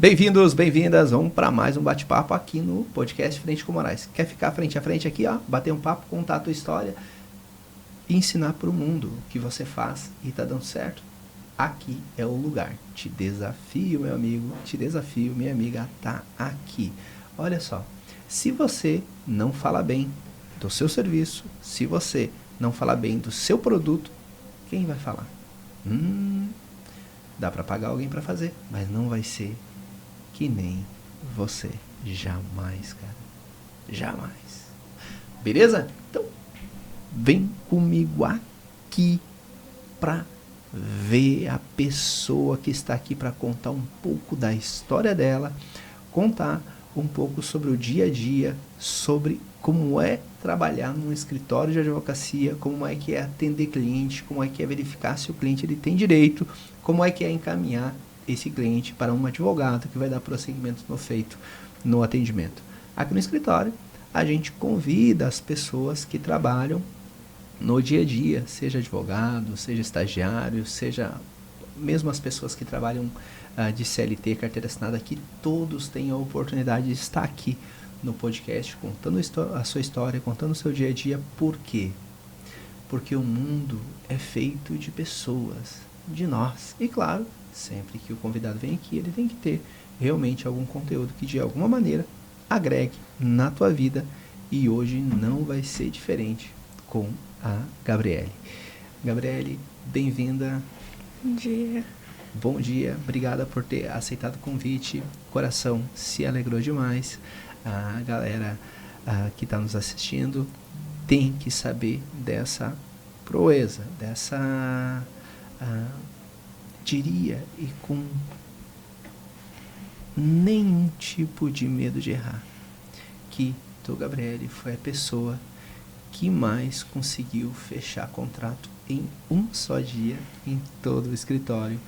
Bem-vindos, bem-vindas, vamos para mais um bate-papo aqui no podcast Frente com Moraes. Quer ficar frente a frente aqui, ó, bater um papo, contar a tua história e ensinar para o mundo o que você faz e tá dando certo? Aqui é o lugar. Te desafio, meu amigo, te desafio, minha amiga, tá aqui. Olha só, se você não fala bem do seu serviço, se você não fala bem do seu produto, quem vai falar? Dá para pagar alguém para fazer, mas não vai ser que nem você. Jamais, cara. Jamais. Beleza? Então, vem comigo aqui pra ver a pessoa que está aqui para contar um pouco da história dela, contar um pouco sobre o dia a dia, sobre como é trabalhar num escritório de advocacia, como é que é atender cliente, como é que é verificar se o cliente ele tem direito, como é que é encaminhar esse cliente para um advogado que vai dar prosseguimento no feito, no atendimento. Aqui no escritório, a gente convida as pessoas que trabalham no dia a dia, seja advogado, seja estagiário, seja mesmo as pessoas que trabalham de CLT, carteira assinada, que todos têm a oportunidade de estar aqui no podcast, contando a sua história, contando o seu dia a dia. Por quê? Porque o mundo é feito de pessoas, de nós. E claro, sempre que o convidado vem aqui, ele tem que ter realmente algum conteúdo que de alguma maneira agregue na tua vida. E hoje não vai ser diferente com a Gabriele. Gabriele, bem-vinda. Bom dia. Bom dia, obrigada por ter aceitado o convite. O coração se alegrou demais. A galera que está nos assistindo tem que saber dessa proeza, dessa, diria, e com nenhum tipo de medo de errar, que tu, Gabriele, foi a pessoa que mais conseguiu fechar contrato em um só dia em todo o escritório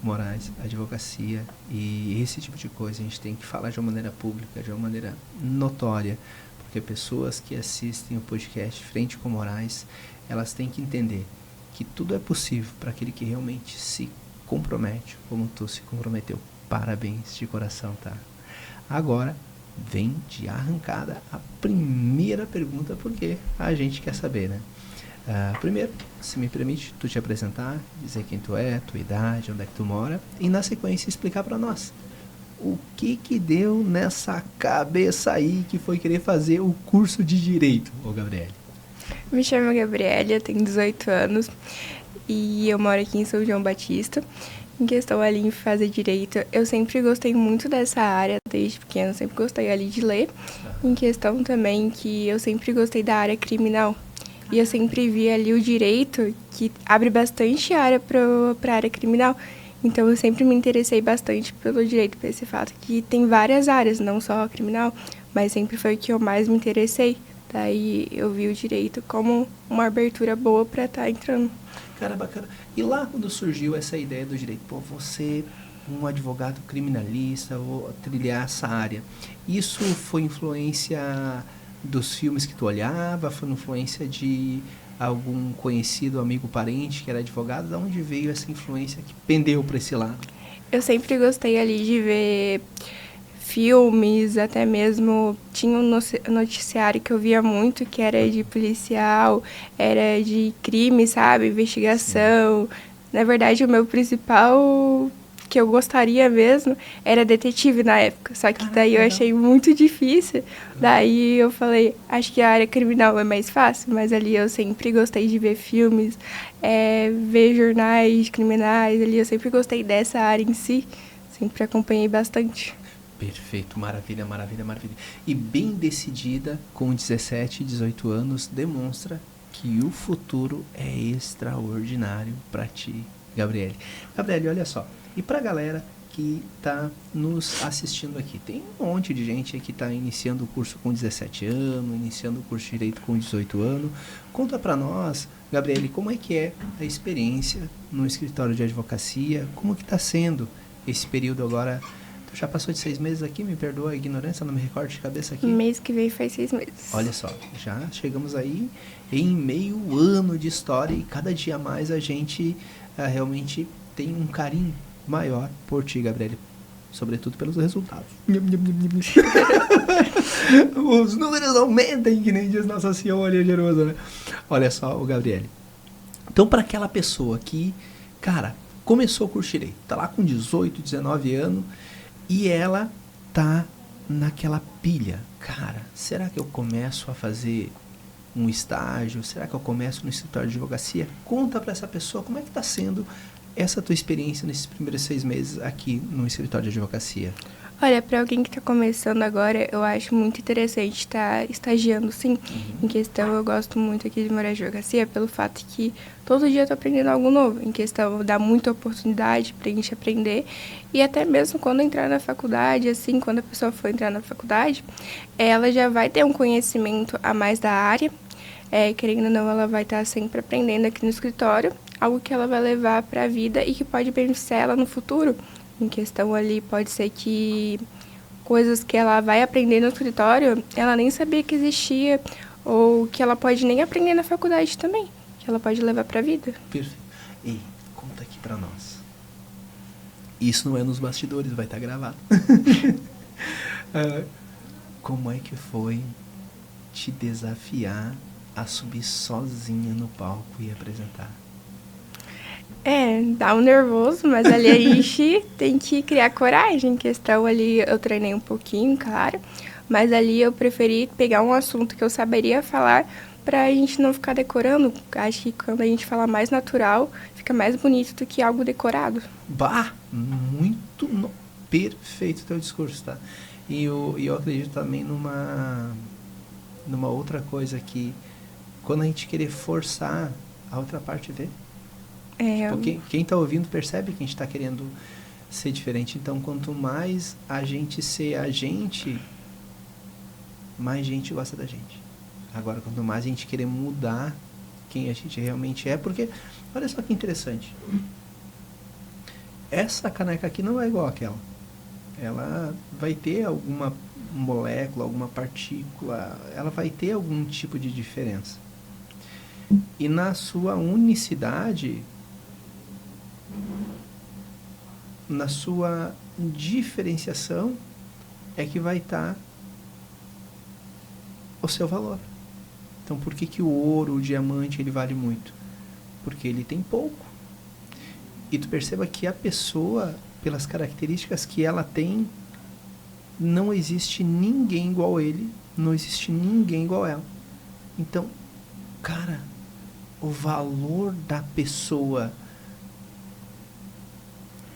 Moraes Advocacia. E esse tipo de coisa a gente tem que falar de uma maneira pública, de uma maneira notória, porque pessoas que assistem o podcast Frente com Moraes, elas têm que entender que tudo é possível para aquele que realmente se compromete, como tu se comprometeu. Parabéns de coração, tá? Agora, vem de arrancada a primeira pergunta, porque a gente quer saber, né? Primeiro, se me permite, tu te apresentar, dizer quem tu é, tua idade, onde é que tu mora, e na sequência explicar para nós o que deu nessa cabeça aí que foi querer fazer o curso de Direito, ô Gabriele. Me chamo Gabriela, tenho 18 anos e eu moro aqui em São João Batista. Em questão ali em fazer direito, eu sempre gostei muito dessa área, desde pequena, eu sempre gostei ali de ler. Em questão também que eu sempre gostei da área criminal. E eu sempre vi ali o direito que abre bastante área para a área criminal. Então eu sempre me interessei bastante pelo direito, por esse fato que tem várias áreas, não só a criminal, mas sempre foi o que eu mais me interessei. Daí eu vi o direito como uma abertura boa para estar entrando. Cara, bacana. E lá quando surgiu essa ideia do direito, pô, você, um advogado criminalista, vou trilhar essa área, isso foi influência dos filmes que tu olhava? Foi influência de algum conhecido, amigo, parente que era advogado? De onde veio essa influência que pendeu para esse lado? Eu sempre gostei ali de ver filmes, até mesmo tinha um noticiário que eu via muito, que era de policial, era de crime, sabe? Investigação. Sim. Na verdade, o meu principal que eu gostaria mesmo era detetive na época, só que daí eu achei muito difícil. Daí eu falei, acho que a área criminal é mais fácil, mas ali eu sempre gostei de ver filmes, ver jornais criminais, ali eu sempre gostei dessa área em si, sempre acompanhei bastante. Perfeito, maravilha, maravilha, maravilha. E bem decidida, com 17, 18 anos, demonstra que o futuro é extraordinário para ti, Gabriele. Gabriele, olha só, e para a galera que está nos assistindo aqui, tem um monte de gente que está iniciando o curso com 17 anos, iniciando o curso de Direito com 18 anos. Conta para nós, Gabriele, como é que é a experiência no escritório de advocacia, como que está sendo esse período agora. Já passou de 6 meses aqui, me perdoa a ignorância, não me recordo de cabeça aqui. Mês que vem faz 6 meses. Olha só, já chegamos aí em meio ano de história e cada dia mais a gente realmente tem um carinho maior por ti, Gabriele. sobretudo pelos resultados. Os números aumentem, que nem diz Nossa Senhora generosa, né? Olha só, o Gabriele. Então, para aquela pessoa que, cara, começou o curso de Direito, tá lá com 18, 19 anos, e ela tá naquela pilha. Cara, será que eu começo a fazer um estágio? Será que eu começo no escritório de advocacia? Conta para essa pessoa como é que tá sendo essa tua experiência nesses primeiros 6 meses aqui no escritório de advocacia. Olha, para alguém que está começando agora, eu acho muito interessante estar estagiando, sim. Em questão, eu gosto muito aqui de morar em advocacia pelo fato que todo dia eu estou aprendendo algo novo. Em questão, dá muita oportunidade para a gente aprender. E até mesmo quando entrar na faculdade, assim, quando a pessoa for entrar na faculdade, ela já vai ter um conhecimento a mais da área. Querendo ou não, ela vai estar sempre aprendendo aqui no escritório, algo que ela vai levar para a vida e que pode beneficiar ela no futuro. Em questão ali, pode ser que coisas que ela vai aprender no escritório, ela nem sabia que existia, ou que ela pode nem aprender na faculdade também, que ela pode levar para a vida. Perfeito. E conta aqui para nós. Isso não é nos bastidores, vai estar gravado. Como é que foi te desafiar a subir sozinha no palco e apresentar? Dá um nervoso, mas ali a gente tem que criar coragem. Em questão ali, eu treinei um pouquinho, claro, mas ali eu preferi pegar um assunto que eu saberia falar pra gente não ficar decorando. Acho que quando a gente fala mais natural, fica mais bonito do que algo decorado. Bah, muito perfeito o teu discurso, tá? E eu acredito também numa outra coisa que quando a gente querer forçar, a outra parte vê. Tipo, quem tá ouvindo percebe que a gente tá querendo ser diferente. Então, quanto mais a gente ser a gente, mais gente gosta da gente. Agora, quanto mais a gente querer mudar quem a gente realmente é, porque, olha só que interessante. Essa caneca aqui não é igual àquela. Ela vai ter alguma molécula, alguma partícula, ela vai ter algum tipo de diferença. E na sua unicidade, na sua diferenciação, é que vai estar o seu valor. Então, por que o ouro, o diamante, ele vale muito? Porque ele tem pouco. E tu perceba que a pessoa, pelas características que ela tem, não existe ninguém igual a ele, não existe ninguém igual a ela. Então, cara, o valor da pessoa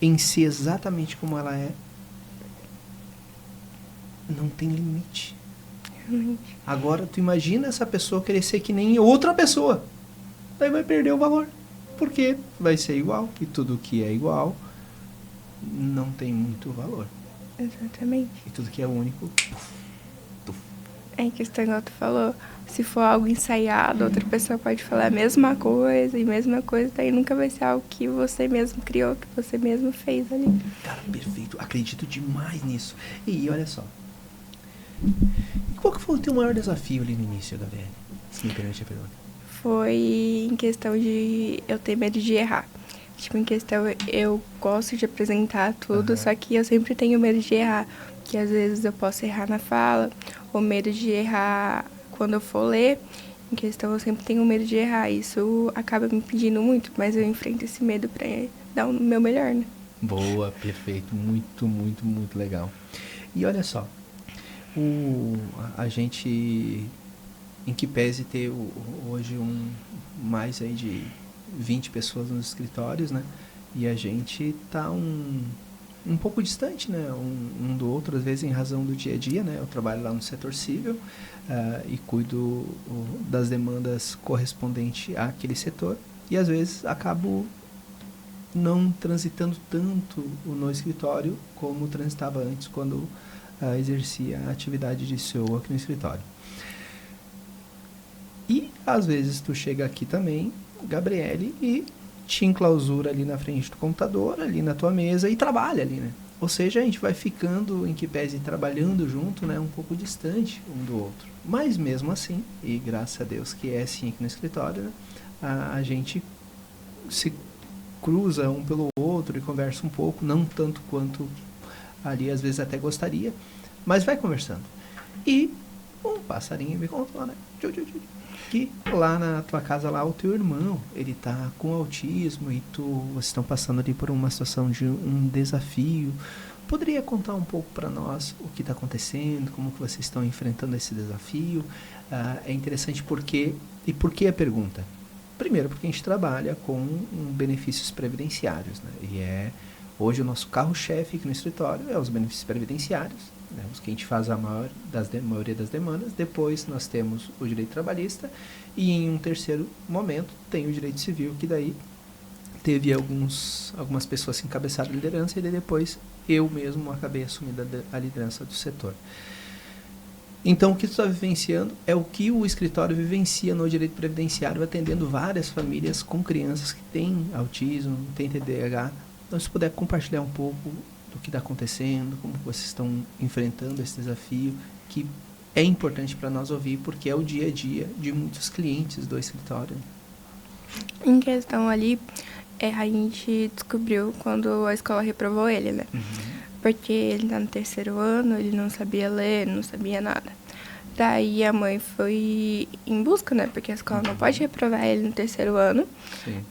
em si exatamente como ela é, não tem limite. Agora, tu imagina essa pessoa querer ser que nem outra pessoa. Daí vai perder o valor. Porque vai ser igual. E tudo que é igual não tem muito valor. Exatamente. E tudo que é único... É questão igual tu falou, se for algo ensaiado, outra pessoa pode falar a mesma coisa, daí nunca vai ser algo que você mesmo criou, que você mesmo fez ali. Cara, perfeito. Acredito demais nisso. E olha só. Qual que foi o teu maior desafio ali no início, Gabriele? Se me permite a pergunta. Foi em questão de eu ter medo de errar. Tipo, em questão, eu gosto de apresentar tudo, só que eu sempre tenho medo de errar. Porque às vezes eu posso errar na fala, ou medo de errar quando eu for ler. Em questão, eu sempre tenho medo de errar. Isso acaba me impedindo muito, mas eu enfrento esse medo pra dar o meu melhor, né? Boa, perfeito. Muito, muito, muito legal. E olha só, a gente, em que pese ter hoje mais aí de 20 pessoas nos escritórios, né? E a gente tá um pouco distante, né, um do outro, às vezes em razão do dia a dia, né? Eu trabalho lá no setor civil e cuido das demandas correspondentes àquele setor e às vezes acabo não transitando tanto no escritório como transitava antes quando exercia a atividade de CEO aqui no escritório. E às vezes tu chega aqui também, Gabriele, e te enclausura ali na frente do computador, ali na tua mesa e trabalha ali, né? Ou seja, a gente vai ficando, em que pese trabalhando junto, né, um pouco distante um do outro. Mas mesmo assim, e graças a Deus que é assim aqui no escritório, né, a gente se cruza um pelo outro e conversa um pouco, não tanto quanto ali às vezes até gostaria, mas vai conversando. E um passarinho me contou, né? Que lá na tua casa, lá, o teu irmão, ele tá com autismo e vocês estão passando ali por uma situação de um desafio. Poderia contar um pouco para nós o que está acontecendo, como que vocês estão enfrentando esse desafio? É interessante porque... E por que a pergunta? Primeiro, porque a gente trabalha com benefícios previdenciários, né? E hoje o nosso carro-chefe aqui no escritório é os benefícios previdenciários, né? Os que a gente faz a maioria das demandas. Depois nós temos o direito trabalhista e em um terceiro momento tem o direito civil, que daí teve algumas pessoas que encabeçaram a liderança e depois eu mesmo acabei assumindo a liderança do setor. Então, o que tu está vivenciando é o que o escritório vivencia no direito previdenciário, atendendo várias famílias com crianças que têm autismo, têm TDAH. Então, se puder compartilhar um pouco do que está acontecendo, como vocês estão enfrentando esse desafio, que é importante para nós ouvir, porque é o dia a dia de muitos clientes do escritório. Em questão ali, a gente descobriu quando a escola reprovou ele, né? Porque ele tá no terceiro ano, ele não sabia ler, não sabia nada. Daí a mãe foi em busca, né? Porque a escola não pode reprovar ele no terceiro ano.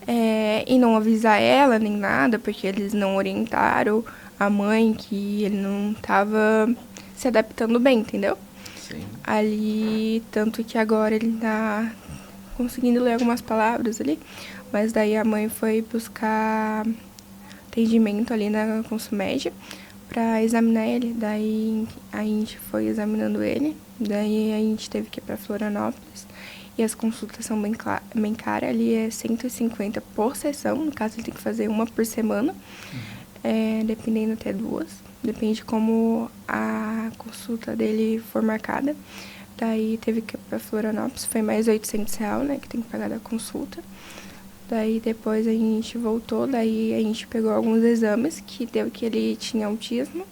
E não avisar ela nem nada, porque eles não orientaram a mãe que ele não estava se adaptando bem, entendeu? Sim. Ali, tanto que agora ele tá conseguindo ler algumas palavras ali, mas daí a mãe foi buscar atendimento ali na Consumed para examinar ele. Daí a gente foi examinando ele, daí a gente teve que ir para Florianópolis e as consultas são bem caras, ali é 150 por sessão, no caso ele tem que fazer uma por semana, dependendo até 2, depende como a consulta dele for marcada. Daí teve que ir para Florianópolis, foi mais R$800, né, que tem que pagar da consulta. Daí depois a gente voltou, daí a gente pegou alguns exames que deu que ele tinha autismo,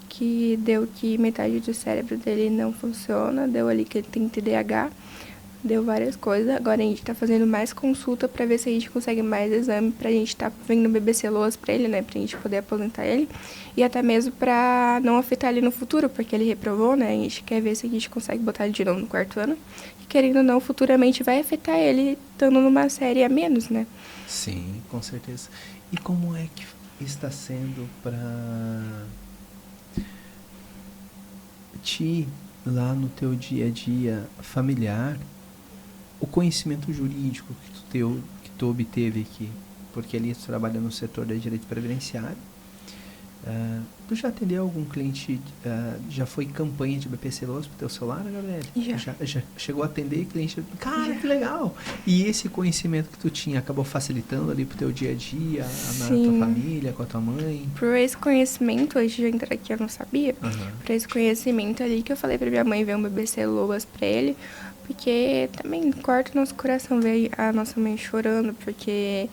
que deu que metade do cérebro dele não funciona, deu ali que ele tem TDAH, deu várias coisas. Agora a gente tá fazendo mais consulta pra ver se a gente consegue mais exame, pra gente tá vendo BBC Loas pra ele, né, pra gente poder aposentar ele. E até mesmo pra não afetar ele no futuro, porque ele reprovou, né, a gente quer ver se a gente consegue botar ele de novo no quarto ano. Querendo ou não, futuramente vai afetar ele estando numa série a menos, né? Sim, com certeza. E como é que está sendo para ti, lá no teu dia a dia familiar, o conhecimento jurídico que tu obteve aqui? Porque ali tu trabalha no setor de direito previdenciário. Tu já atendeu algum cliente, já foi campanha de BPC Loas pro teu celular, Gabriel? Já chegou a atender cliente? Cara, que legal! E esse conhecimento que tu tinha acabou facilitando ali pro teu dia a dia, na tua família, com a tua mãe? Por esse conhecimento, antes de eu entrar aqui eu não sabia, por esse conhecimento ali que eu falei pra minha mãe ver um BBC Loas pra ele, porque também corta o nosso coração ver a nossa mãe chorando, porque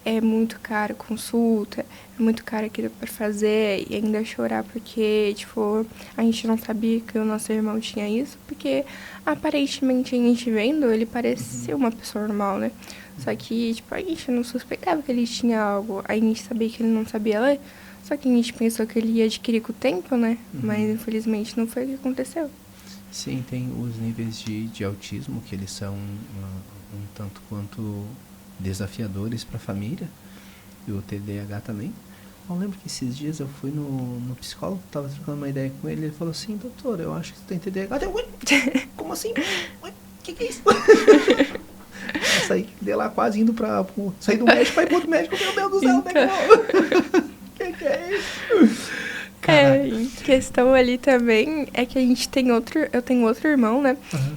é muito caro consulta, é muito caro aquilo para fazer e ainda chorar porque, tipo, a gente não sabia que o nosso irmão tinha isso, porque aparentemente a gente vendo, ele parecia uma pessoa normal, né? Só que, tipo, a gente não suspeitava que ele tinha algo, a gente sabia que ele não sabia ler, só que a gente pensou que ele ia adquirir com o tempo, né? Mas infelizmente não foi o que aconteceu. Sim, tem os níveis de autismo que eles são um tanto quanto desafiadores para a família, e o TDAH também. Eu lembro que esses dias eu fui no psicólogo, estava trocando uma ideia com ele, ele falou assim: doutor, eu acho que você tem TDAH. Como assim? O que é isso? Eu saí de lá quase indo sair do médico para ir para outro médico. Meu Deus do céu, que é isso? Em questão ali também é que eu tenho outro irmão, né,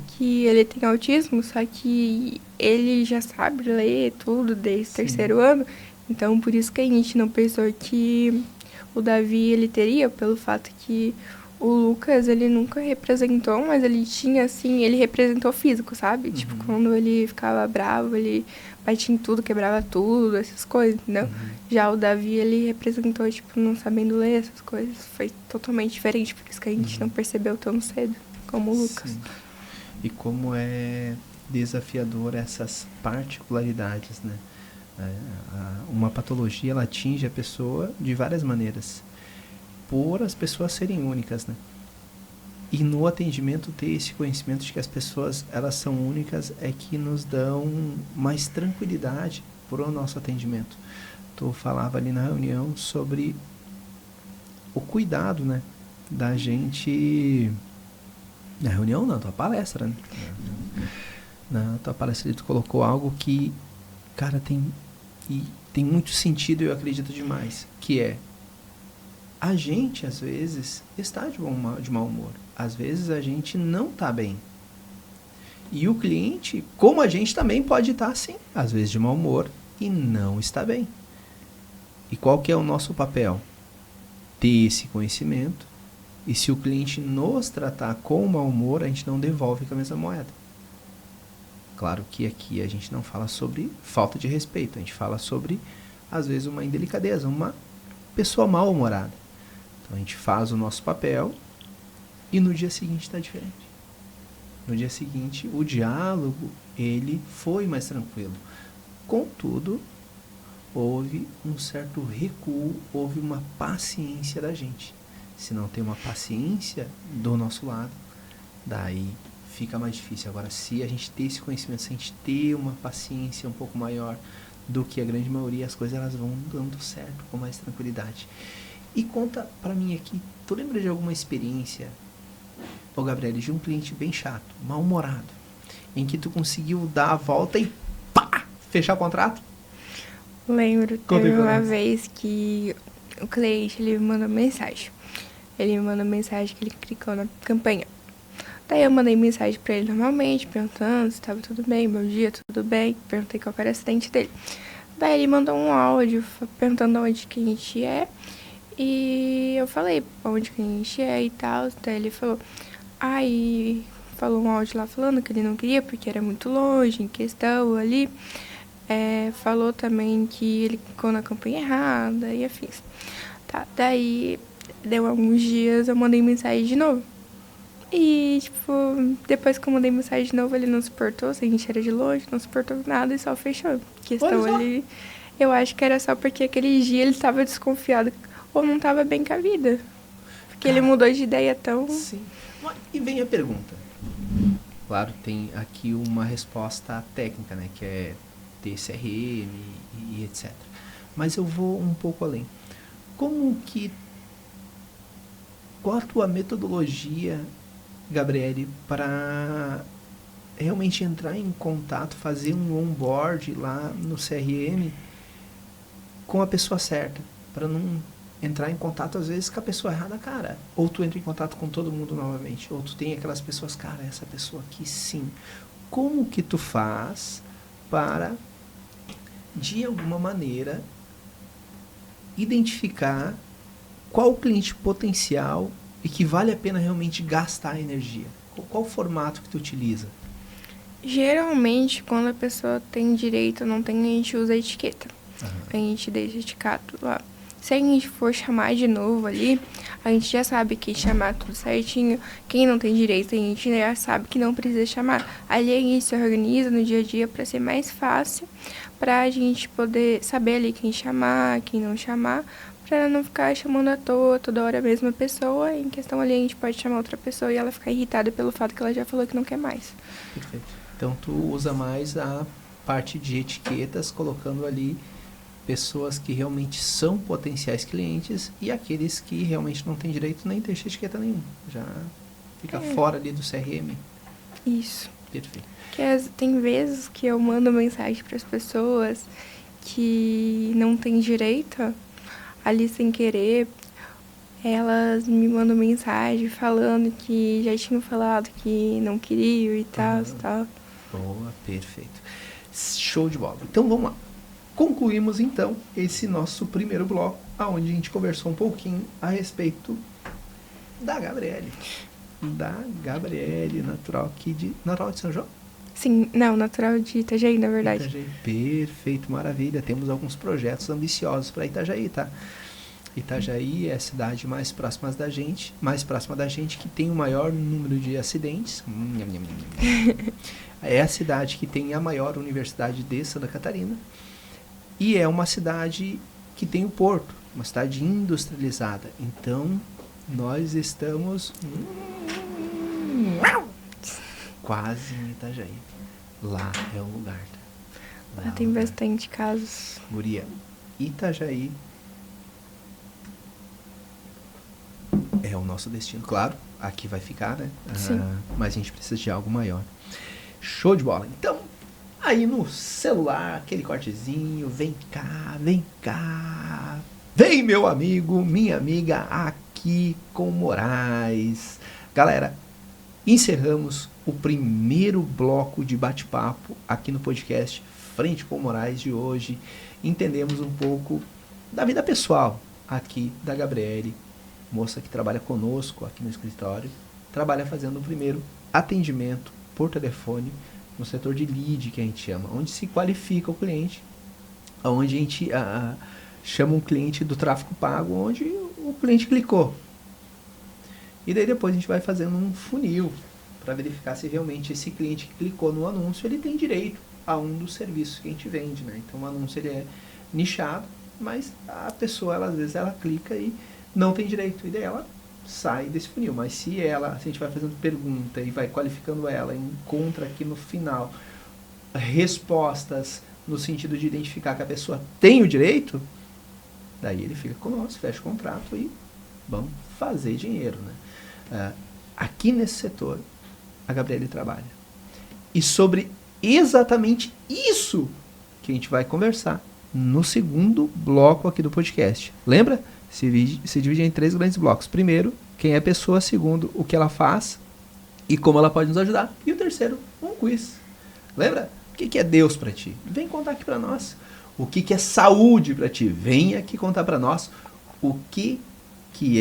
que ele tem autismo, só que ele já sabe ler tudo desde o terceiro ano, então por isso que a gente não pensou que o Davi ele teria, pelo fato que o Lucas, ele nunca representou, mas ele tinha, assim, ele representou físico, sabe? Tipo, quando ele ficava bravo, ele batia em tudo, quebrava tudo, essas coisas, entendeu? Já o Davi, ele representou, tipo, não sabendo ler essas coisas. Foi totalmente diferente, por isso que a gente não percebeu tão cedo, como o Lucas. Sim. E como é desafiador essas particularidades, né? Uma patologia, ela atinge a pessoa de várias maneiras. por as pessoas serem únicas, né? E no atendimento ter esse conhecimento de que as pessoas elas são únicas é que nos dão mais tranquilidade para o nosso atendimento. Tu falava ali na reunião sobre o cuidado, né, da gente... Na reunião não, na tua palestra, né? Na tua palestra tu colocou algo que, cara, tem muito sentido e eu acredito demais, que é a gente, às vezes, está de mau humor. Às vezes a gente não está bem. E o cliente, como a gente, também pode estar assim, às vezes de mau humor e não está bem. E qual que é o nosso papel? Ter esse conhecimento. E se o cliente nos tratar com mau humor, a gente não devolve com a mesma moeda. Claro que aqui a gente não fala sobre falta de respeito. A gente fala sobre, às vezes, uma indelicadeza, uma pessoa mal-humorada. Então a gente faz o nosso papel e no dia seguinte está diferente. No dia seguinte, o diálogo, ele foi mais tranquilo. Contudo, houve um certo recuo, houve uma paciência da gente. Se não tem uma paciência do nosso lado, daí fica mais difícil. Agora, se a gente ter esse conhecimento, se a gente ter uma paciência um pouco maior do que a grande maioria, as coisas elas vão dando certo com mais tranquilidade. E conta pra mim aqui, tu lembra de alguma experiência, ô Gabriel, de um cliente bem chato, mal-humorado, em que tu conseguiu dar a volta e pá, fechar o contrato? Lembro, teve uma vez que o cliente, ele me mandou mensagem. Ele me mandou mensagem que ele clicou na campanha. Daí eu mandei mensagem pra ele normalmente, perguntando se estava tudo bem, bom dia, tudo bem. Perguntei qual era o acidente dele. Daí ele mandou um áudio perguntando onde que a gente é. E eu falei onde que a gente é e tal. Daí ele falou, falou um áudio lá falando que ele não queria porque era muito longe, em questão ali. Falou também que ele clicou na campanha errada e afins. Tá, daí deu alguns dias, eu mandei mensagem de novo. E, tipo, depois que eu mandei mensagem de novo, ele não suportou, se a gente era de longe, não suportou nada e só fechou. Questão ali, eu acho que era só porque aquele dia ele estava desconfiado ou não estava bem com a vida. Porque ele mudou de ideia tão... Sim. E vem a pergunta. Claro, tem aqui uma resposta técnica, né, que é TCRM e etc. Mas eu vou um pouco além. Qual a tua metodologia, Gabriele, para realmente entrar em contato, fazer um onboard lá no CRM com a pessoa certa, para não entrar em contato às vezes com a pessoa errada, cara, ou tu entra em contato com todo mundo novamente, ou tu tem aquelas pessoas, cara, essa pessoa aqui sim. Como que tu faz para, de alguma maneira, identificar qual o cliente potencial e que vale a pena realmente gastar energia? Qual o formato que tu utiliza? Geralmente, quando a pessoa tem direito ou não tem, a gente usa a etiqueta. Uhum. A gente deixa etiquetado lá. Se a gente for chamar de novo ali, a gente já sabe que chamar tudo certinho. Quem não tem direito, a gente já sabe que não precisa chamar. Ali a gente se organiza no dia a dia para ser mais fácil, para a gente poder saber ali quem chamar, quem não chamar, para não ficar chamando à toa toda hora a mesma pessoa. Em questão ali a gente pode chamar outra pessoa e ela ficar irritada pelo fato que ela já falou que não quer mais. Perfeito. Então tu usa mais a parte de etiquetas, colocando ali pessoas que realmente são potenciais clientes e aqueles que realmente não têm direito nem deixa etiqueta nenhuma. Já fica fora ali do CRM. Isso. Perfeito. Tem vezes que eu mando mensagem para as pessoas que não têm direito, ali sem querer, elas me mandam mensagem falando que já tinham falado que não queriam e tal, tal. Boa, perfeito. Show de bola. Então vamos lá. Concluímos então esse nosso primeiro bloco, onde a gente conversou um pouquinho a respeito da Gabriele. Natural aqui natural de São João? Sim, não, natural de Itajaí, na verdade. Itajaí, perfeito, maravilha. Temos alguns projetos ambiciosos para Itajaí, tá? Itajaí é a cidade mais próxima da gente, que tem o maior número de acidentes. É a cidade que tem a maior universidade de Santa Catarina. E é uma cidade que tem o porto, uma cidade industrializada. Então, nós estamos quase em Itajaí. Lá é o lugar. Tá? Lá tem bastante casos. Guria, Itajaí é o nosso destino. Claro, aqui vai ficar, né? Sim. Mas a gente precisa de algo maior. Show de bola. Então, aí no celular, aquele cortezinho, vem cá, vem cá. Vem, meu amigo, minha amiga, aqui com Moraes. Galera, encerramos o primeiro bloco de bate-papo aqui no podcast Frente com Moraes de hoje. Entendemos um pouco da vida pessoal aqui da Gabriele, moça que trabalha conosco aqui no escritório, trabalha fazendo o primeiro atendimento por telefone no setor de lead, que a gente chama, onde se qualifica o cliente, onde a gente chama um cliente do tráfego pago, onde o cliente clicou. E daí depois a gente vai fazendo um funil para verificar se realmente esse cliente que clicou no anúncio, ele tem direito a um dos serviços que a gente vende, né? Então o anúncio ele é nichado, mas a pessoa, às vezes, ela clica e não tem direito, e daí ela sai desse funil. Mas se a gente vai fazendo pergunta e vai qualificando ela, encontra aqui no final respostas no sentido de identificar que a pessoa tem o direito, daí ele fica conosco, fecha o contrato e vamos fazer dinheiro, né? Aqui nesse setor, a Gabriele trabalha. E sobre exatamente isso que a gente vai conversar no segundo bloco aqui do podcast. Lembra? Se divide em 3 grandes blocos. Primeiro, quem é a pessoa. Segundo, o que ela faz e como ela pode nos ajudar. E o terceiro, um quiz. Lembra? O que é Deus para ti? Vem contar aqui para nós. O que é saúde para ti? Vem aqui contar para nós o que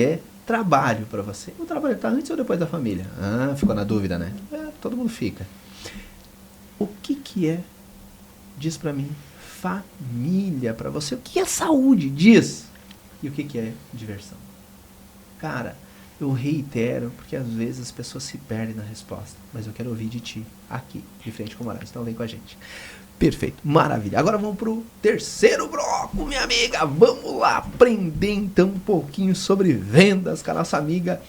é trabalho para você. O trabalho está antes ou depois da família? Ficou na dúvida, né? Todo mundo fica. O que é, diz para mim, família para você? O que é saúde? Diz. E o que é diversão? Cara, eu reitero, porque às vezes as pessoas se perdem na resposta, mas eu quero ouvir de ti, aqui, de Frente com Moraes. Então vem com a gente. Perfeito, maravilha. Agora vamos pro terceiro bloco, minha amiga. Vamos lá aprender então um pouquinho sobre vendas com a nossa amiga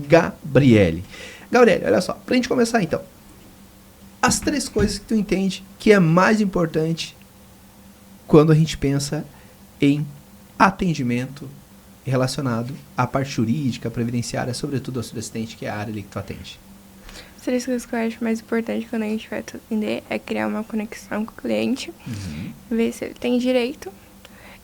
Gabriele. Gabriele, olha só, pra gente começar então. As 3 coisas que tu entende que é mais importante quando a gente pensa em atendimento relacionado à parte jurídica, previdenciária, sobretudo ao sudestente, que é a área ali que tu atende. As 3 coisas que eu acho mais importante quando a gente vai atender é criar uma conexão com o cliente, ver se ele tem direito.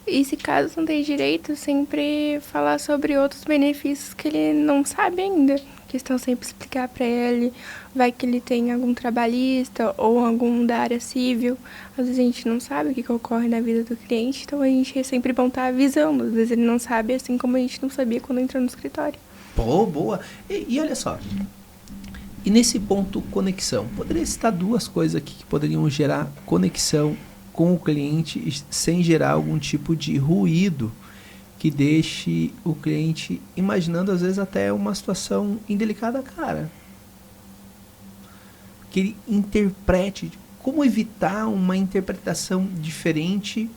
E se caso não tem direito, sempre falar sobre outros benefícios que ele não sabe ainda. Questão sempre explicar para ele, vai que ele tem algum trabalhista ou algum da área civil. Às vezes a gente não sabe o que ocorre na vida do cliente, então a gente é sempre bom estar avisando. Às vezes ele não sabe, assim como a gente não sabia quando entrou no escritório. Pô, boa. E olha só, e nesse ponto conexão, poderia citar 2 coisas aqui que poderiam gerar conexão com o cliente sem gerar algum tipo de ruído que deixe o cliente imaginando, às vezes, até uma situação indelicada, cara. Que ele interprete, como evitar uma interpretação diferente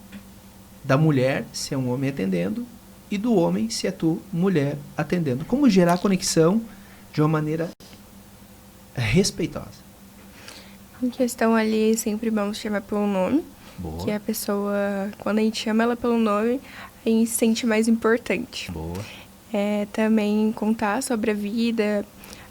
da mulher, se é um homem atendendo, e do homem, se é tu, mulher, atendendo. Como gerar conexão de uma maneira respeitosa. Em questão ali, sempre vamos chamar pelo nome. Boa. Que a pessoa, quando a gente chama ela pelo nome, a gente se sente mais importante. Boa. Também contar sobre a vida,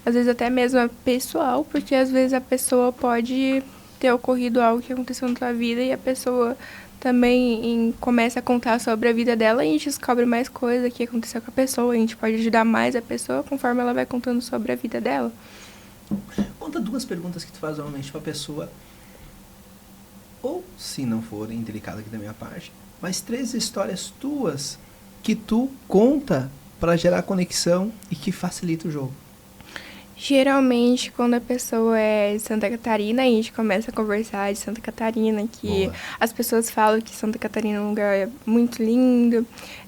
às vezes até mesmo a pessoal, porque às vezes a pessoa pode ter ocorrido algo que aconteceu na sua vida e a pessoa também começa a contar sobre a vida dela e a gente descobre mais coisas que aconteceu com a pessoa, a gente pode ajudar mais a pessoa conforme ela vai contando sobre a vida dela. Conta 2 perguntas que tu faz normalmente pra pessoa, ou se não forem delicadas aqui da minha parte, mas 3 histórias tuas que tu conta para gerar conexão e que facilita o jogo. Geralmente, quando a pessoa é de Santa Catarina, a gente começa a conversar de Santa Catarina, que Boa. As pessoas falam que Santa Catarina é um lugar muito lindo.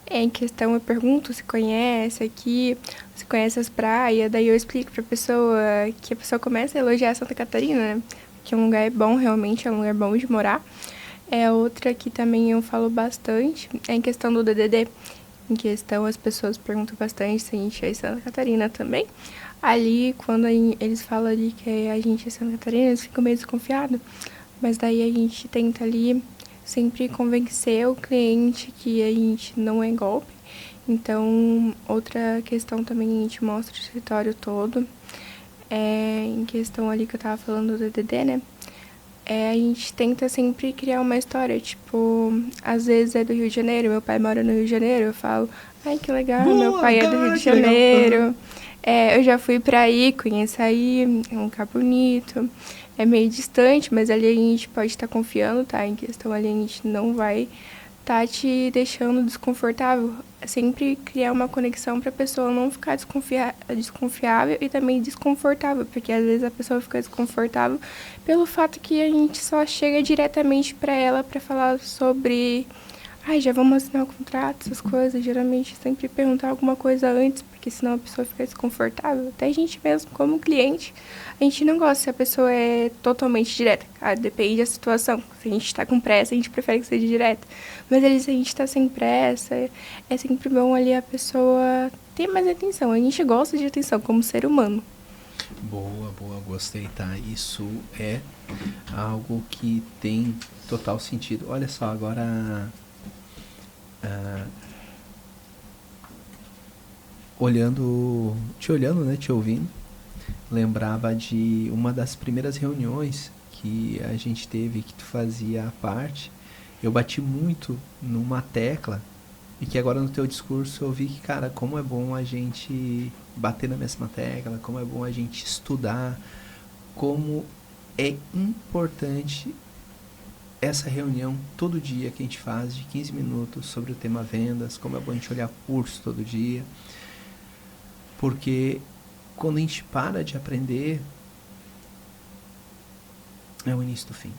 Em questão, eu pergunto se conhece aqui, se conhece as praias, daí eu explico pra pessoa que a pessoa começa a elogiar Santa Catarina, né? Que é um lugar bom, realmente é um lugar bom de morar. Outra que também eu falo bastante é em questão do DDD. Em questão, as pessoas perguntam bastante se a gente é em Santa Catarina também. Ali, quando eles falam ali que a gente é Santa Catarina, eles ficam meio desconfiados. Mas daí a gente tenta ali sempre convencer o cliente que a gente não é golpe. Então, outra questão também a gente mostra o escritório todo. Em questão ali que eu tava falando do DDD, né? A gente tenta sempre criar uma história, tipo, às vezes é do Rio de Janeiro, meu pai mora no Rio de Janeiro, eu falo, ai, que legal, meu pai é do Rio de Janeiro. Eu já fui pra aí, conheço aí, é um lugar bonito, é meio distante, mas ali a gente pode estar confiando, tá? Em questão ali a gente não vai tá te deixando desconfortável. Sempre criar uma conexão para a pessoa não ficar desconfiável e também desconfortável, porque às vezes a pessoa fica desconfortável pelo fato que a gente só chega diretamente para ela para falar sobre já vamos assinar o contrato, essas coisas. Geralmente sempre perguntar alguma coisa antes, porque senão a pessoa fica desconfortável. Até a gente mesmo, como cliente, a gente não gosta se a pessoa é totalmente direta. Depende da situação. Se a gente está com pressa, a gente prefere que seja direta. Mas se a gente está sem pressa, é sempre bom ali a pessoa ter mais atenção. A gente gosta de atenção como ser humano. Boa, gostei, tá? Isso é algo que tem total sentido. Olha só, agora... te ouvindo, lembrava de uma das primeiras reuniões que a gente teve, que tu fazia parte. Eu bati muito numa tecla e que agora no teu discurso eu vi que, cara, como é bom a gente bater na mesma tecla, como é bom a gente estudar, como é importante essa reunião todo dia que a gente faz de 15 minutos sobre o tema vendas, como é bom a gente olhar curso todo dia, porque quando a gente para de aprender, é o início do fim.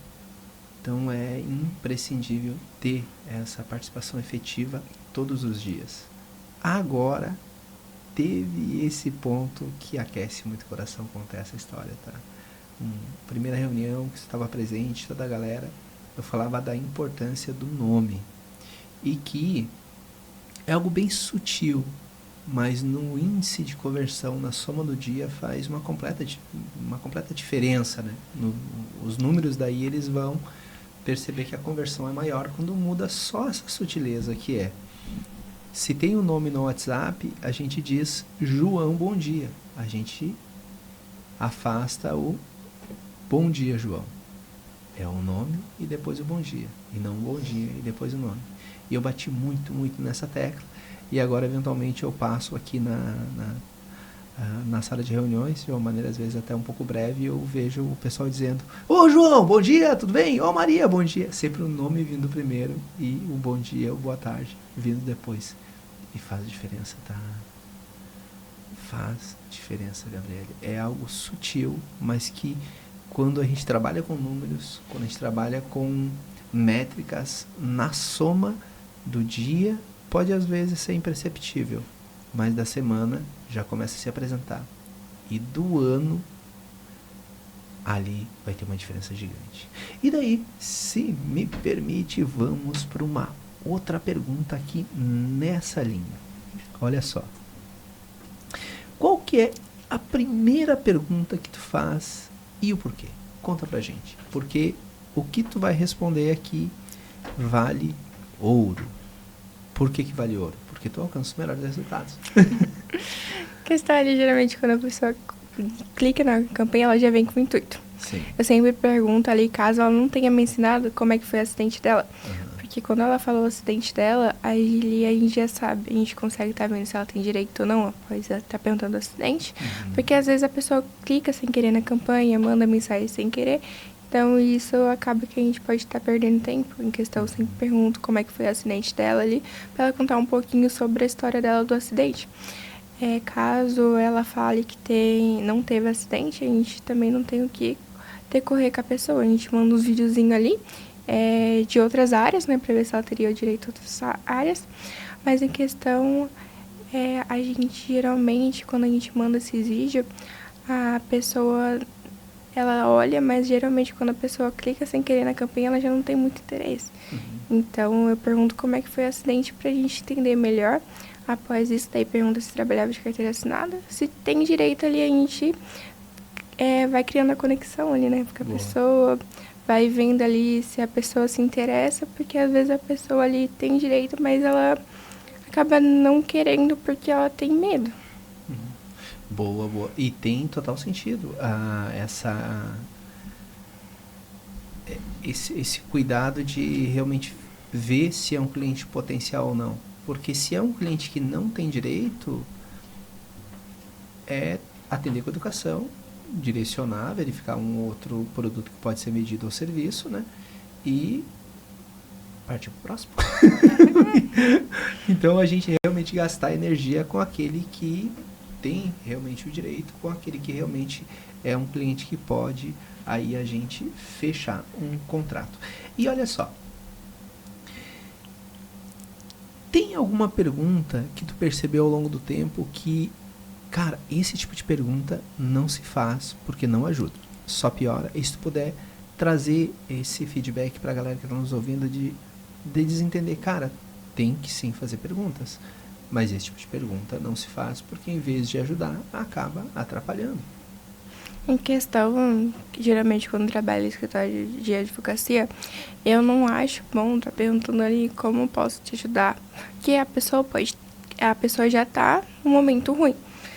Então é imprescindível ter essa participação efetiva todos os dias. Agora, teve esse ponto que aquece muito o coração contar essa história, tá? Primeira reunião que você estava presente, toda a galera, eu falava da importância do nome. E que é algo bem sutil, mas no índice de conversão, na soma do dia, faz uma completa diferença, né? Os números daí, eles vão perceber que a conversão é maior quando muda só essa sutileza que é. Se tem um nome no WhatsApp, a gente diz João Bom Dia. A gente afasta o Bom Dia, João. É o nome e depois o bom dia. E não o bom dia e depois o nome. E eu bati muito nessa tecla. E agora, eventualmente, eu passo aqui na sala de reuniões, de uma maneira, às vezes, até um pouco breve, e eu vejo o pessoal dizendo: Ô, João, bom dia, tudo bem? Ô, Maria, bom dia. Sempre o nome vindo primeiro e o bom dia, o boa tarde, vindo depois. E faz diferença, tá? Faz diferença, Gabriele. É algo sutil, mas que quando a gente trabalha com números, quando a gente trabalha com métricas, na soma do dia, pode às vezes ser imperceptível, mas da semana já começa a se apresentar. E do ano, ali vai ter uma diferença gigante. E daí, se me permite, vamos para uma outra pergunta aqui nessa linha. Olha só. Qual que é a primeira pergunta que tu faz e o porquê? Conta pra gente. Porque o que tu vai responder aqui vale ouro. Por que vale ouro? Porque tu alcança os melhores resultados. A questão ali, geralmente, quando a pessoa clica na campanha, ela já vem com o intuito. Sim. Eu sempre pergunto ali, caso ela não tenha me ensinado, como é que foi o acidente dela. Porque quando ela falou o acidente dela, aí a gente já sabe, a gente consegue estar vendo se ela tem direito ou não, após ela estar perguntando o acidente. Porque às vezes a pessoa clica sem querer na campanha, manda mensagem sem querer. Então isso acaba que a gente pode estar perdendo tempo. Em questão, eu sempre pergunto como é que foi o acidente dela ali, para ela contar um pouquinho sobre a história dela do acidente. Caso ela fale que não teve acidente, a gente também não tem o que decorrer com a pessoa. A gente manda uns videozinhos ali, de outras áreas, né, para ver se ela teria o direito a outras áreas. Mas em questão, a gente geralmente, quando a gente manda esses vídeos, a pessoa ela olha, mas geralmente quando a pessoa clica sem querer na campainha, ela já não tem muito interesse. Então, eu pergunto como é que foi o acidente pra gente entender melhor. Após isso, daí pergunta se trabalhava de carteira assinada. Se tem direito ali, a gente vai criando a conexão ali, né? Porque a pessoa vai vendo ali se a pessoa se interessa, porque às vezes a pessoa ali tem direito, mas ela acaba não querendo porque ela tem medo. Boa, boa. E tem total sentido esse cuidado de realmente ver se é um cliente potencial ou não. Porque se é um cliente que não tem direito, é atender com educação, direcionar, verificar um outro produto que pode ser medido ou serviço, né? E partir pro próximo. Então a gente realmente gastar energia com aquele que tem realmente o direito, com aquele que realmente é um cliente que pode aí a gente fechar um contrato. E olha só, tem alguma pergunta que tu percebeu ao longo do tempo que, cara, esse tipo de pergunta não se faz porque não ajuda, só piora? E se tu puder trazer esse feedback pra galera que tá nos ouvindo de desentender, cara, tem que sim fazer perguntas, mas esse tipo de pergunta não se faz porque em vez de ajudar, acaba atrapalhando. Em questão, geralmente quando trabalho em escritório de advocacia, eu não acho bom estar perguntando ali como posso te ajudar, porque a pessoa já tá num momento ruim.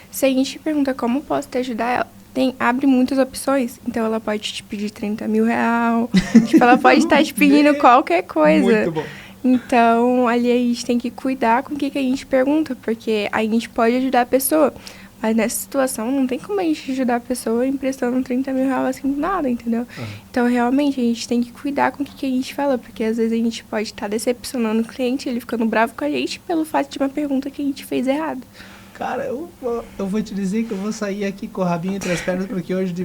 Se a gente pergunta como posso te ajudar, ela abre muitas opções, então ela pode te pedir 30 mil reais, tipo, ela pode estar te pedindo qualquer coisa. Muito bom. Então, ali a gente tem que cuidar com o que a gente pergunta, porque a gente pode ajudar a pessoa. Mas nessa situação, não tem como a gente ajudar a pessoa emprestando 30 mil reais assim do nada, entendeu? Então, realmente, a gente tem que cuidar com o que a gente fala, porque às vezes a gente pode estar decepcionando o cliente, ele ficando bravo com a gente pelo fato de uma pergunta que a gente fez errado. Cara, eu vou te dizer que eu vou sair aqui com o rabinho entre as pernas, porque hoje de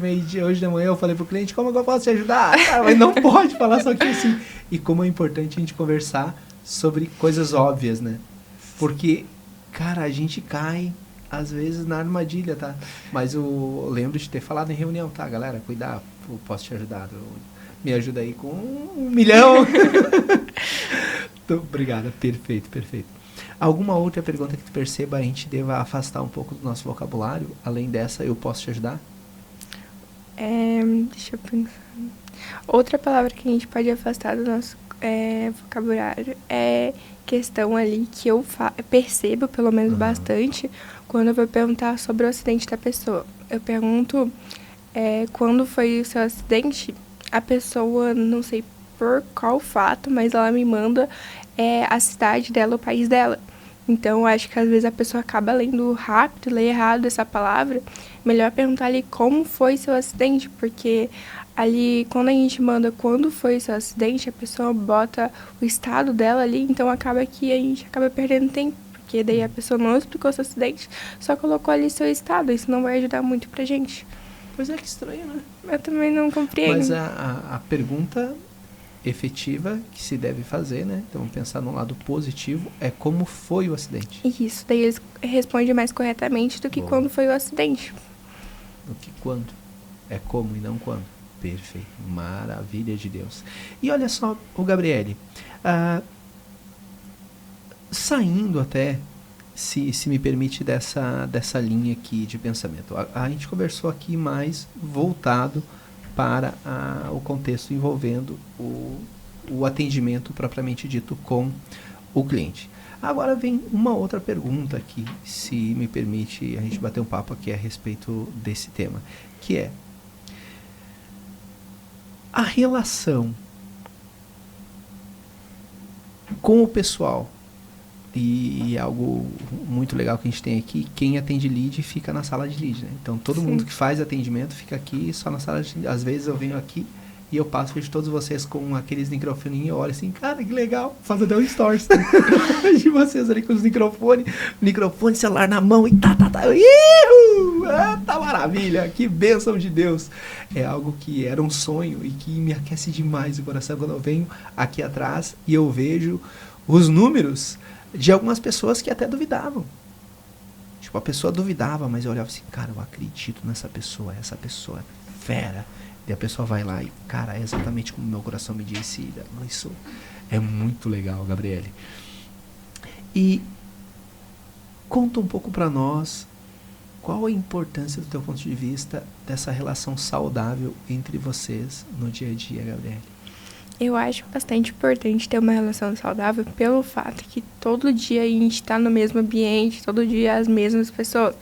manhã eu falei pro cliente, como que eu posso te ajudar? Cara, mas não pode falar só que assim. E como é importante a gente conversar sobre coisas óbvias, né? Porque, cara, a gente cai às vezes na armadilha, tá? Mas eu lembro de ter falado em reunião, tá, galera? Cuidar, eu posso te ajudar. Me ajuda aí com 1 milhão. Então, obrigado, perfeito. Alguma outra pergunta que tu perceba a gente deva afastar um pouco do nosso vocabulário? Além dessa, eu posso te ajudar? Deixa eu pensar. Outra palavra que a gente pode afastar do nosso vocabulário é questão ali que eu percebo, pelo menos bastante, quando eu vou perguntar sobre o acidente da pessoa. Eu pergunto quando foi o seu acidente, a pessoa, não sei por qual fato, mas ela me manda a cidade dela, o país dela. Então, eu acho que às vezes a pessoa acaba lendo rápido, lê errado essa palavra. Melhor perguntar ali como foi seu acidente, porque ali, quando a gente manda quando foi seu acidente, a pessoa bota o estado dela ali, então acaba que a gente acaba perdendo tempo, porque daí a pessoa não explicou seu acidente, só colocou ali seu estado, isso não vai ajudar muito pra gente. Pois é, que estranho, né? Eu também não compreendo. Mas a pergunta efetiva que se deve fazer, né? Então, vamos pensar no lado positivo, é como foi o acidente. Isso, daí eles respondem mais corretamente do que quando foi o acidente. Do que quando. É como e não quando. Perfeito. Maravilha de Deus. E olha só, o Gabriele, saindo até, se me permite, dessa linha aqui de pensamento. A gente conversou aqui mais voltado para o contexto envolvendo o atendimento propriamente dito com o cliente. Agora vem uma outra pergunta aqui, se me permite a gente bater um papo aqui a respeito desse tema, que é a relação com o pessoal. E algo muito legal que a gente tem aqui, quem atende lead fica na sala de lead, né? Então todo mundo que faz atendimento fica aqui só na sala de lead. Às vezes eu venho aqui e eu passo, vejo todos vocês com aqueles microfoninhos e eu olho assim, cara, que legal, faz até um stories de vocês ali com os microfone, celular na mão e tá, maravilha, que bênção de Deus. É algo que era um sonho e que me aquece demais o coração quando eu venho aqui atrás e eu vejo os números de algumas pessoas que até duvidavam. Tipo, a pessoa duvidava, mas eu olhava assim, cara, eu acredito nessa pessoa, essa pessoa fera. E a pessoa vai lá e, cara, é exatamente como meu coração me disse. Isso é muito legal, Gabriele. E conta um pouco pra nós qual a importância do teu ponto de vista dessa relação saudável entre vocês no dia a dia, Gabriele. Eu acho bastante importante ter uma relação saudável pelo fato que todo dia a gente está no mesmo ambiente, todo dia as mesmas pessoas.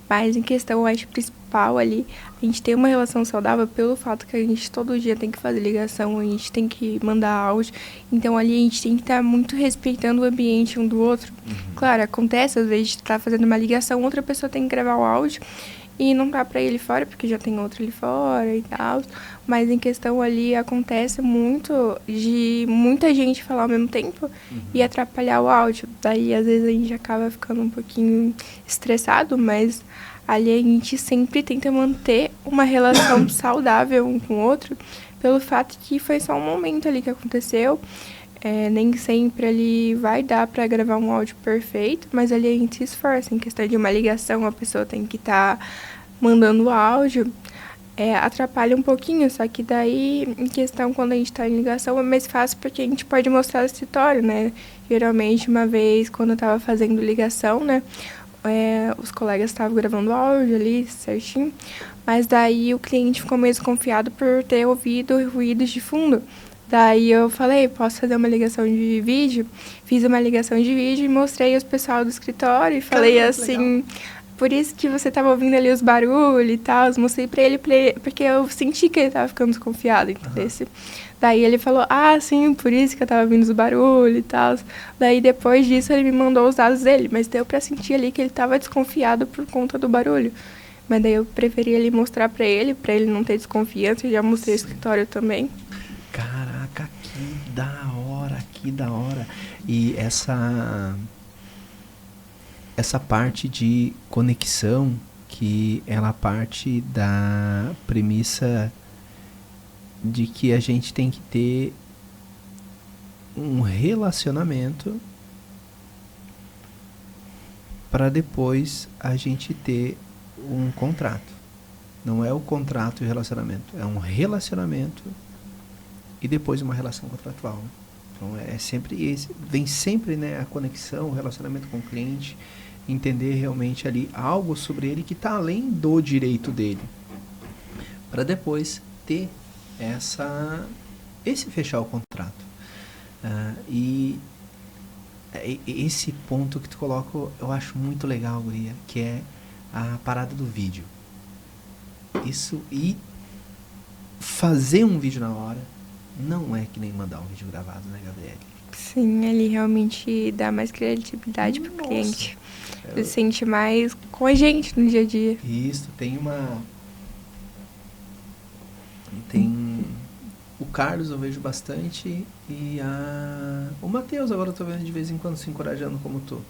Mas em questão, eu acho principal ali, a gente tem uma relação saudável pelo fato que a gente todo dia tem que fazer ligação, a gente tem que mandar áudio. Então ali a gente tem que estar muito respeitando o ambiente um do outro. Claro, acontece, às vezes, estar fazendo uma ligação, outra pessoa tem que gravar o áudio e não dá pra ele fora, porque já tem outro ali fora e tal. Mas em questão ali, acontece muito de muita gente falar ao mesmo tempo e atrapalhar o áudio. Daí, às vezes, a gente acaba ficando um pouquinho estressado, mas ali a gente sempre tenta manter uma relação saudável um com o outro, pelo fato que foi só um momento ali que aconteceu. Nem sempre ali vai dar para gravar um áudio perfeito, mas ali a gente se esforça. Em questão de uma ligação, a pessoa tem que estar mandando o áudio, atrapalha um pouquinho, só que daí, em questão, quando a gente está em ligação, é mais fácil porque a gente pode mostrar o escritório, né? Geralmente, uma vez, quando eu estava fazendo ligação, né, os colegas estavam gravando áudio ali, certinho, mas daí o cliente ficou meio desconfiado por ter ouvido ruídos de fundo. Daí eu falei, posso fazer uma ligação de vídeo? Fiz uma ligação de vídeo e mostrei aos pessoal do escritório e falei assim, por isso que você estava ouvindo ali os barulhos e tal. Mostrei pra ele, porque eu senti que ele estava ficando desconfiado, entendeu? Daí ele falou, sim, por isso que eu estava ouvindo os barulhos e tal. Daí depois disso ele me mandou os dados dele, mas deu pra sentir ali que ele estava desconfiado por conta do barulho. Mas daí eu preferi ele mostrar pra ele não ter desconfiança, e já mostrei o escritório também. Caraca, que da hora, que da hora. E essa parte de conexão, que ela parte da premissa de que a gente tem que ter um relacionamento para depois a gente ter um contrato. Não é o contrato e o relacionamento, é um relacionamento e depois uma relação contratual. Então vem sempre, né, a conexão, o relacionamento com o cliente, entender realmente ali algo sobre ele que está além do direito dele, para depois ter esse fechar o contrato. E esse ponto que tu coloca eu acho muito legal, guria, que é a parada do vídeo. Isso, e fazer um vídeo na hora não é que nem mandar um vídeo gravado, né, Gabriele? Sim, ele realmente dá mais criatividade pro cliente. Ele se sente mais com a gente no dia a dia. Isso, tem o Carlos eu vejo bastante e o Matheus agora eu tô vendo de vez em quando se encorajando como tu.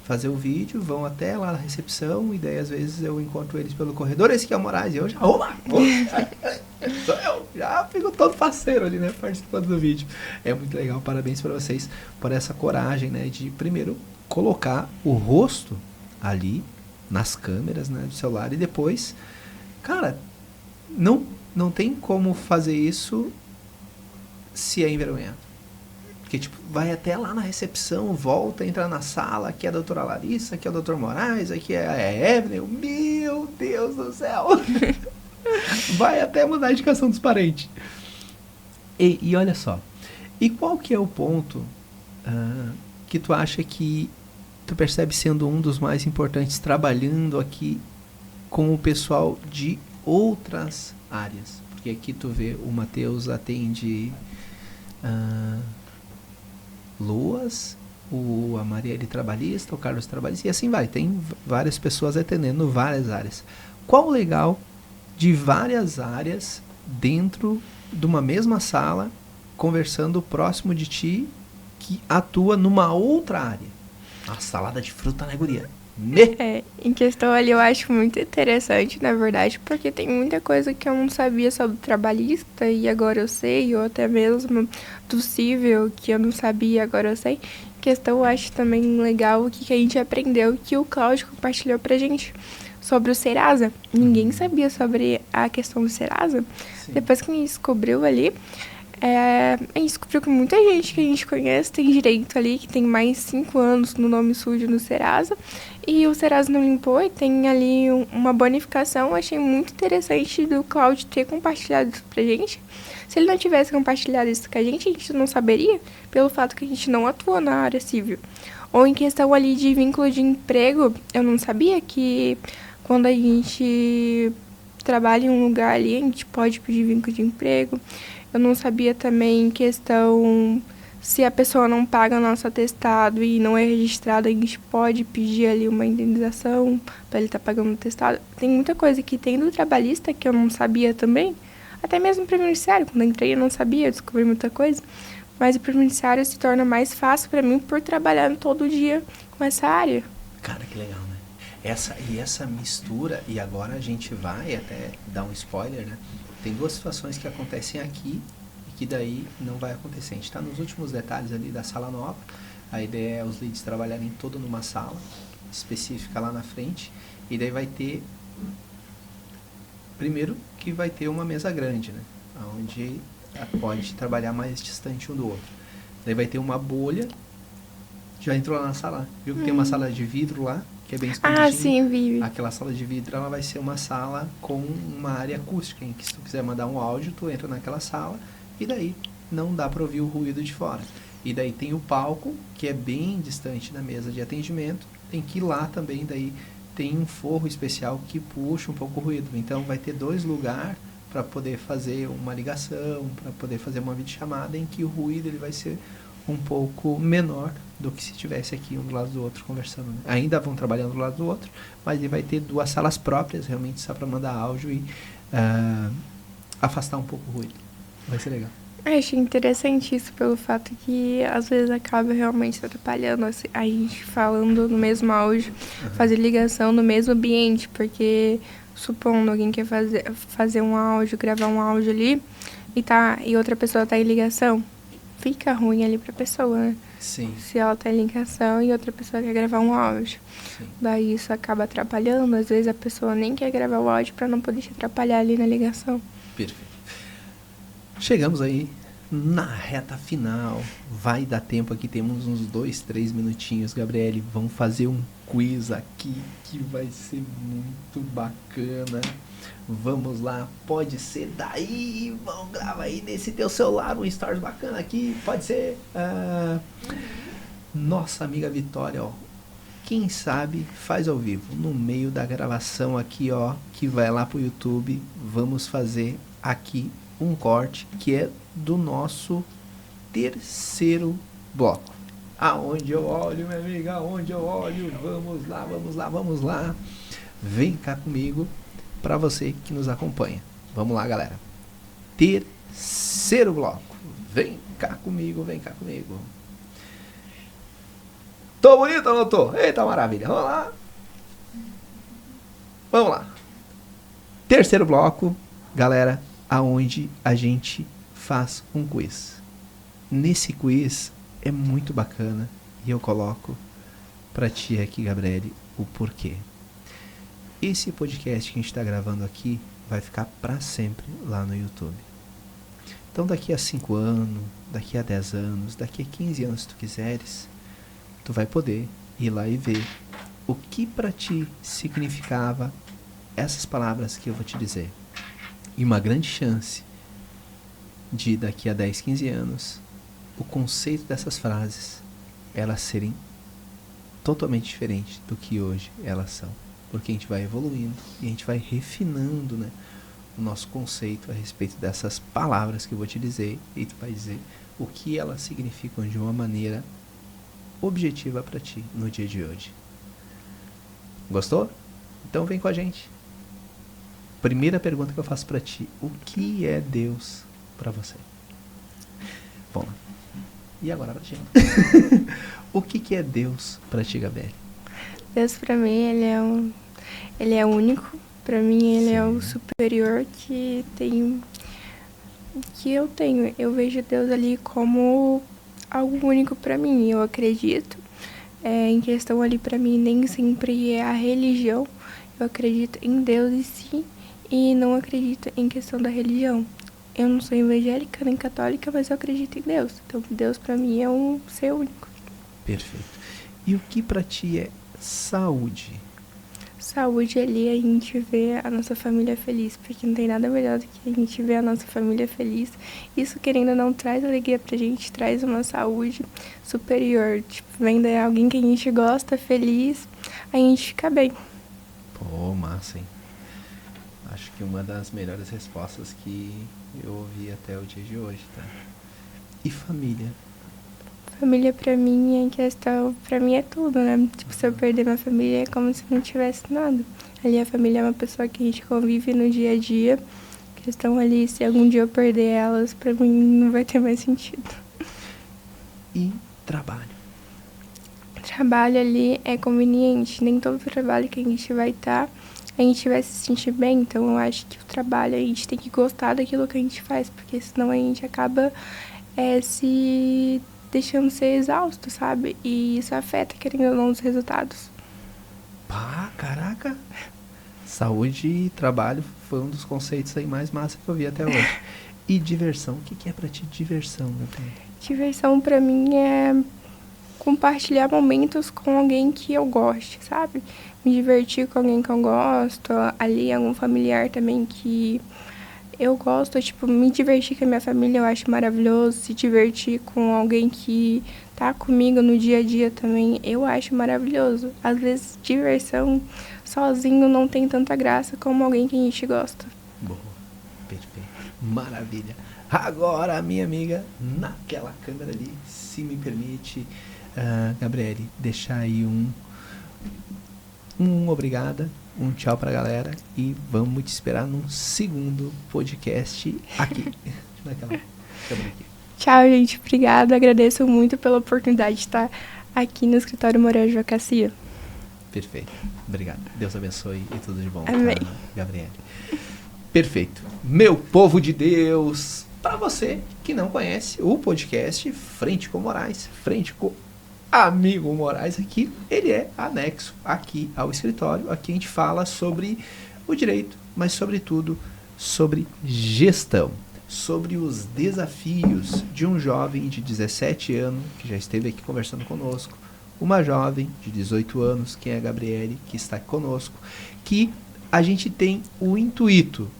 Fazer o vídeo, vão até lá na recepção e daí às vezes eu encontro eles pelo corredor, esse aqui é o Moraes, e eu já, eu já fico todo parceiro ali, né, participando do vídeo. É muito legal, parabéns para vocês por essa coragem, né, de primeiro colocar o rosto ali nas câmeras, né, do celular, e depois, cara, não tem como fazer isso se é envergonhado. Porque, tipo, vai até lá na recepção, volta, entra na sala, aqui é a doutora Larissa, aqui é o doutor Moraes, aqui é a Evelyn. Meu Deus do céu! Vai até mudar a indicação dos parentes. E olha só, e qual que é o ponto que tu acha que tu percebe sendo um dos mais importantes trabalhando aqui com o pessoal de outras áreas? Porque aqui tu vê, o Matheus atende Luas, a Marielle trabalhista, o Carlos trabalhista, e assim vai. Tem várias pessoas atendendo várias áreas. Qual o legal de várias áreas dentro de uma mesma sala, conversando próximo de ti, que atua numa outra área? A salada de fruta, né, guria? Em questão ali eu acho muito interessante, na verdade, porque tem muita coisa que eu não sabia sobre trabalhista e agora eu sei, ou até mesmo do civil que eu não sabia, agora eu sei. Em questão, eu acho também legal o que a gente aprendeu, que o Cláudio compartilhou pra gente sobre o Serasa. Ninguém sabia sobre a questão do Serasa. Sim. Depois que a gente descobriu ali, a gente descobriu que muita gente que a gente conhece tem direito ali, que tem mais 5 anos no nome sujo no Serasa, e o Serasa não limpou e tem ali uma bonificação. Eu achei muito interessante do Cláudio ter compartilhado isso pra gente. Se ele não tivesse compartilhado isso com a gente não saberia, pelo fato que a gente não atua na área civil. Ou em questão ali de vínculo de emprego, eu não sabia que quando a gente trabalha em um lugar ali, a gente pode pedir vínculo de emprego. Eu não sabia também em questão, se a pessoa não paga nosso atestado e não é registrada, a gente pode pedir ali uma indenização para ele estar pagando o atestado. Tem muita coisa que tem do trabalhista que eu não sabia também. Até mesmo o previdenciário, quando eu entrei eu não sabia, eu descobri muita coisa. Mas o previdenciário se torna mais fácil para mim por trabalhar todo dia com essa área. Cara, que legal, né? Essa mistura, e agora a gente vai até dar um spoiler, né? Tem 2 situações que acontecem aqui e que daí não vai acontecer. A gente está nos últimos detalhes ali da sala nova. A ideia é os leads trabalharem todo numa sala específica lá na frente. E daí vai ter... Primeiro que vai ter uma mesa grande, né? Onde pode trabalhar mais distante um do outro. Daí vai ter uma bolha. Já entrou lá na sala? Viu que tem uma sala de vidro lá? Que é bem escondidinha. Ah, sim, vi. Aquela sala de vidro, ela vai ser uma sala com uma área acústica, em que se tu quiser mandar um áudio, tu entra naquela sala e daí não dá para ouvir o ruído de fora. E daí tem o palco, que é bem distante da mesa de atendimento, tem que ir lá também, daí tem um forro especial que puxa um pouco o ruído. Então vai ter 2 lugares para poder fazer uma ligação, para poder fazer uma videochamada, em que o ruído ele vai ser um pouco menor do que se estivesse aqui um do lado do outro conversando, né? Ainda vão trabalhando do lado do outro, mas ele vai ter 2 salas próprias, realmente só para mandar áudio e afastar um pouco o ruído. Vai ser legal. Eu achei interessante isso pelo fato que às vezes acaba realmente atrapalhando assim, a gente falando no mesmo áudio, fazer ligação no mesmo ambiente, porque supondo alguém quer fazer um áudio, gravar um áudio ali e outra pessoa tá em ligação, fica ruim ali pra pessoa, né? Sim. Se ela tá em ligação e outra pessoa quer gravar um áudio. Sim. Daí isso acaba atrapalhando. Às vezes a pessoa nem quer gravar o áudio pra não poder te atrapalhar ali na ligação. Perfeito. Chegamos aí na reta final. Vai dar tempo aqui, temos uns 2, 3 minutinhos, Gabriele. Vamos fazer um quiz aqui que vai ser muito bacana. Vamos lá, pode ser daí, vamos gravar aí nesse teu celular um stories bacana aqui, pode ser nossa amiga Vitória, ó, quem sabe faz ao vivo, no meio da gravação aqui, ó, que vai lá pro YouTube, vamos fazer aqui um corte que é do nosso 3º bloco. Aonde eu olho, minha amiga, aonde eu olho, vamos lá, vamos lá, vamos lá, vem cá comigo. Para você que nos acompanha. Vamos lá, galera. 3º bloco. Vem cá comigo, vem cá comigo. Tô bonito ou não tô? Eita maravilha. Vamos lá. Vamos lá. 3º bloco, galera, aonde a gente faz um quiz. Nesse quiz é muito bacana e eu coloco pra ti aqui, Gabriele, o porquê. Esse podcast que a gente está gravando aqui vai ficar para sempre lá no YouTube. Então daqui a 5 anos, daqui a 10 anos, daqui a 15 anos se tu quiseres, tu vai poder ir lá e ver o que para ti significava essas palavras que eu vou te dizer. E uma grande chance de daqui a 10, 15 anos, o conceito dessas frases, elas serem totalmente diferentes do que hoje elas são. Porque a gente vai evoluindo e a gente vai refinando, né, o nosso conceito a respeito dessas palavras que eu vou te dizer, e tu vai dizer o que elas significam de uma maneira objetiva para ti no dia de hoje. Gostou? Então vem com a gente. Primeira pergunta que eu faço para ti: o que é Deus para você? Bom, e agora pra ti? O que é Deus para ti, Gabriele? Deus pra mim, ele é único. Pra mim, ele é o superior que eu tenho. Eu vejo Deus ali como algo único para mim. Eu acredito em questão ali para mim nem sempre é a religião. Eu acredito em Deus em si e não acredito em questão da religião. Eu não sou evangélica nem católica, mas eu acredito em Deus. Então Deus para mim é um ser único. Perfeito. E o que para ti é saúde? Saúde ali, a gente vê a nossa família feliz, porque não tem nada melhor do que a gente ver a nossa família feliz. Isso, querendo ou não, traz alegria pra gente, traz uma saúde superior. Tipo, vendo alguém que a gente gosta feliz, a gente fica bem. Pô, massa, hein? Acho que uma das melhores respostas que eu ouvi até o dia de hoje, tá? E família? Família pra mim é questão, pra mim é tudo, né? Tipo, se eu perder minha família é como se não tivesse nada. Ali a família é uma pessoa que a gente convive no dia a dia. Questão ali, se algum dia eu perder elas, pra mim não vai ter mais sentido. E trabalho? Trabalho ali é conveniente, nem todo trabalho que a gente vai estar, a gente vai se sentir bem. Então eu acho que o trabalho a gente tem que gostar daquilo que a gente faz, porque senão a gente acaba se deixando ser exausto, sabe? E isso afeta, querendo ou não, os resultados. Pá, caraca! Saúde e trabalho foi um dos conceitos aí mais massa que eu vi até hoje. E diversão? O que é pra ti diversão, meu bem? Diversão pra mim é compartilhar momentos com alguém que eu goste, sabe? Me divertir com alguém que eu gosto, ali algum familiar também que eu gosto, tipo, me divertir com a minha família eu acho maravilhoso, se divertir com alguém que tá comigo no dia a dia também, eu acho maravilhoso. Às vezes, diversão sozinho não tem tanta graça como alguém que a gente gosta. Boa, perfeito, maravilha. Agora, minha amiga, naquela câmera ali, se me permite, Gabriele, deixar aí um obrigada, um tchau pra galera e vamos te esperar num segundo podcast aqui. Naquela câmera aqui. Tchau, gente. Obrigada. Agradeço muito pela oportunidade de estar aqui no Escritório Moreira Advocacia. Perfeito. Obrigado. Deus abençoe e tudo de bom. Amém. Tá, Gabriele? Perfeito. Meu povo de Deus, para você que não conhece o podcast Frente com Moraes, Frente com Amigo Moraes aqui, ele é anexo aqui ao escritório. Aqui a gente fala sobre o direito, mas sobretudo sobre gestão, sobre os desafios de um jovem de 17 anos que já esteve aqui conversando conosco, uma jovem de 18 anos, que é a Gabriele, que está conosco, que a gente tem o intuito,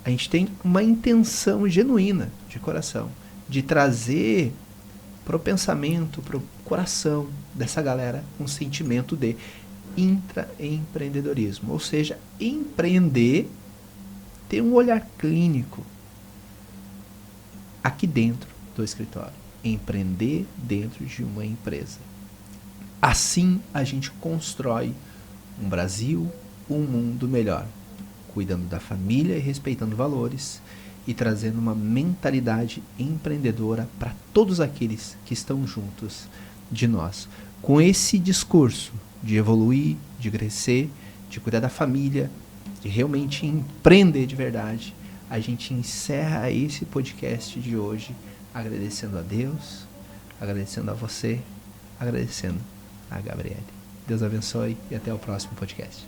a gente tem uma intenção genuína de coração de trazer para o pensamento, para o coração dessa galera um sentimento de intraempreendedorismo, ou seja, empreender, ter um olhar clínico aqui dentro do escritório, empreender dentro de uma empresa. Assim a gente constrói um Brasil, um mundo melhor, cuidando da família e respeitando valores e trazendo uma mentalidade empreendedora para todos aqueles que estão juntos de nós. Com esse discurso de evoluir, de crescer, de cuidar da família, de realmente empreender de verdade, a gente encerra esse podcast de hoje agradecendo a Deus, agradecendo a você, agradecendo a Gabriele. Deus abençoe e até o próximo podcast.